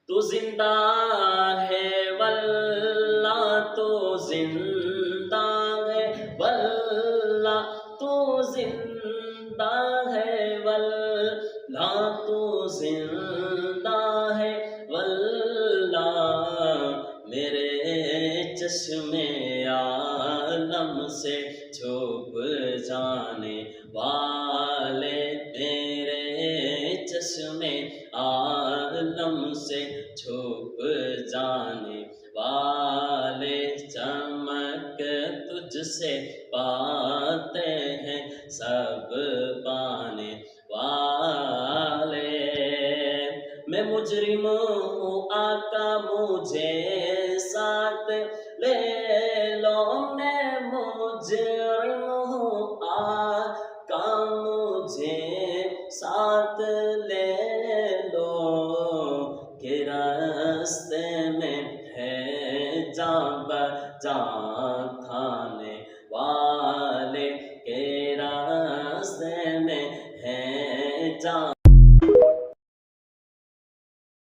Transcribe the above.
تو زندہ ہے واللہ تو زندہ ہے واللہ تو زندہ ہے واللہ تو زندہ ہے واللہ میرے چشمے عالم سے چھپ جانے والے میرے چشمے عالم سے چھپ جانے والے چمک تجھ سے پاتے ہیں سب پانے والے میں مجرم ہوں آقا مجھے ساتھ لے لو میں مجرم ہوں آقا مجھے ساتھ لے لو کہ راستے میں ہے جاں بجاں کھانے والے کے راستے میں ہے جاں